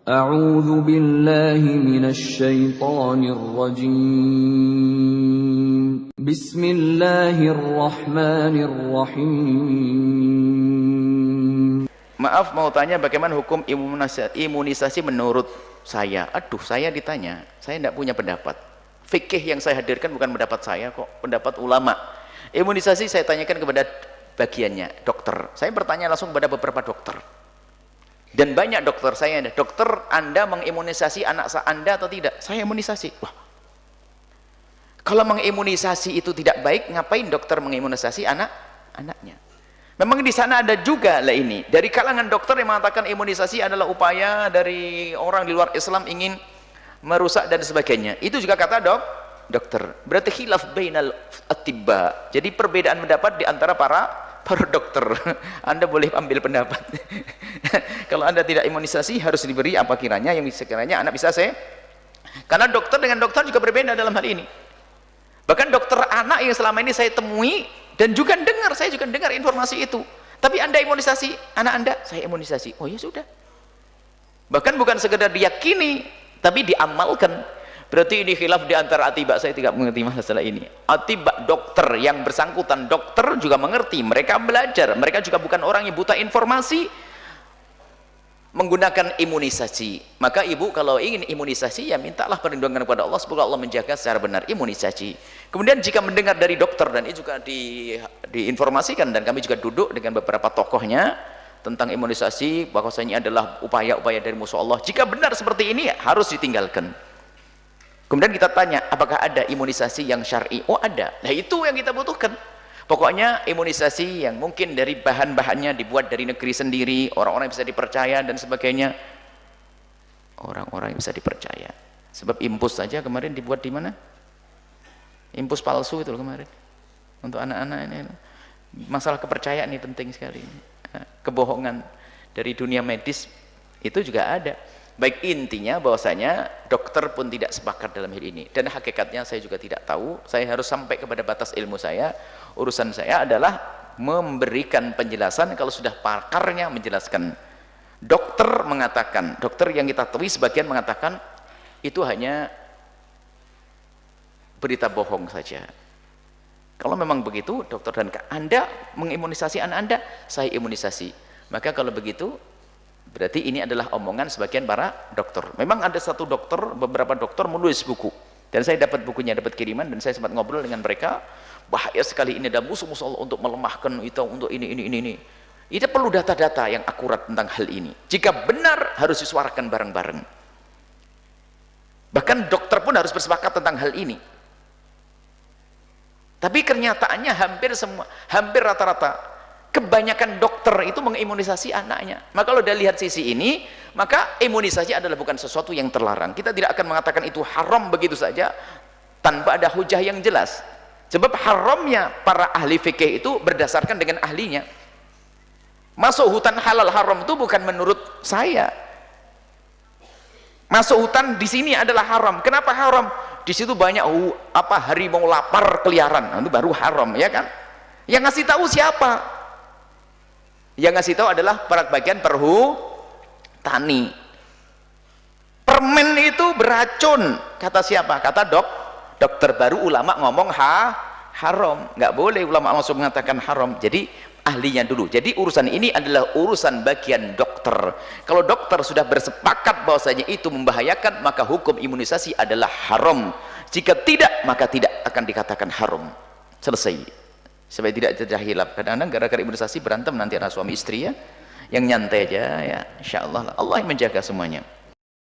أعوذ بالله من الشيطان الرجيم بسم الله الرحمن الرحيم. Maaf, mau tanya bagaimana hukum imunisasi menurut saya. Aduh, saya ditanya, saya tidak punya pendapat. Fikih yang saya hadirkan bukan pendapat saya kok, pendapat ulama. Imunisasi saya tanyakan kepada bagiannya, dokter. Saya bertanya langsung kepada beberapa dokter. Dan banyak dokter saya, dokter, Anda mengimunisasi anak Anda atau tidak? Saya imunisasi. Wah, kalau mengimunisasi itu tidak baik, ngapain dokter mengimunisasi anaknya? Memang di sana ada juga lah ini dari kalangan dokter yang mengatakan imunisasi adalah upaya dari orang di luar Islam ingin merusak dan sebagainya. Itu juga kata dokter. Berarti khilaf bainal atibba. Jadi perbedaan pendapat di antara para dokter. Anda boleh ambil pendapat. Kalau Anda tidak imunisasi harus diberi apa kiranya yang sekiranya anak bisa karena dokter dengan dokter juga berbeda dalam hal ini. Bahkan dokter anak yang selama ini saya temui dan juga saya juga dengar informasi itu. Tapi Anda imunisasi anak Anda, saya imunisasi. Oh ya sudah. Bahkan bukan sekedar diyakini, tapi diamalkan. Berarti ini khilaf di antara atibak. Saya tidak mengerti masalah ini. Atibak dokter yang bersangkutan, dokter juga mengerti. Mereka belajar. Mereka juga bukan orang yang buta informasi. Menggunakan imunisasi. Maka ibu kalau ingin imunisasi, ya mintalah perlindungan kepada Allah. Semoga Allah menjaga secara benar imunisasi. Kemudian jika mendengar dari dokter, dan ini juga diinformasikan, dan kami juga duduk dengan beberapa tokohnya tentang imunisasi, bahwasanya adalah upaya-upaya dari musuh Allah. Jika benar seperti ini, harus ditinggalkan. Kemudian kita tanya, apakah ada imunisasi yang syar'i? Oh ada. Nah itu yang kita butuhkan. Pokoknya imunisasi yang mungkin dari bahan-bahannya dibuat dari negeri sendiri, orang-orang yang bisa dipercaya dan sebagainya. Orang-orang yang bisa dipercaya. Sebab impus saja kemarin dibuat di mana? Impus palsu itu kemarin. Untuk anak-anak ini. Masalah kepercayaan ini penting sekali. Kebohongan dari dunia medis itu juga ada. Baik, intinya bahwasanya dokter pun tidak sepakat dalam hal ini, dan hakikatnya saya juga tidak tahu. Saya harus sampai kepada batas ilmu saya. Urusan saya adalah memberikan penjelasan kalau sudah pakarnya menjelaskan. Dokter mengatakan, dokter yang kita temui sebagian mengatakan itu hanya berita bohong saja. Kalau memang begitu, dokter dan Anda mengimunisasi anak Anda, saya imunisasi. Maka kalau begitu berarti ini adalah omongan sebagian para dokter. Memang ada satu dokter, beberapa dokter menulis buku, dan saya dapat bukunya, dapat kiriman, dan saya sempat ngobrol dengan mereka. Bahaya sekali ini, ada musuh-musuh Allah untuk melemahkan itu, untuk ini. Itu perlu data-data yang akurat tentang hal ini. Jika benar harus disuarakan bareng-bareng. Bahkan dokter pun harus bersepakat tentang hal ini. Tapi kenyataannya hampir rata-rata kebanyakan dokter itu mengimunisasi anaknya. Maka kalau udah lihat sisi ini, maka imunisasi adalah bukan sesuatu yang terlarang. Kita tidak akan mengatakan itu haram begitu saja tanpa ada hujah yang jelas. Sebab haramnya para ahli fikih itu berdasarkan dengan ahlinya. Masuk hutan halal haram itu bukan menurut saya. Masuk hutan di sini adalah haram. Kenapa haram? Di situ banyak harimau lapar keliaran. Nah, itu baru haram, ya kan? Yang ngasih tahu siapa? Yang ngasih tahu adalah para bagian perhutani. Permen itu beracun, kata siapa? Kata dokter. Baru ulama ngomong haram. Nggak boleh ulama langsung mengatakan haram. Jadi ahlinya dulu. Jadi urusan ini adalah urusan bagian dokter. Kalau dokter sudah bersepakat bahwasanya itu membahayakan, maka hukum imunisasi adalah haram. Jika tidak, maka tidak akan dikatakan haram. Selesai. Supaya tidak terjadi hilaf. Kadang-kadang gara-gara imunisasi berantem nanti anak suami istri, ya. Yang nyantai aja, ya. Insyaallah Allah yang menjaga semuanya.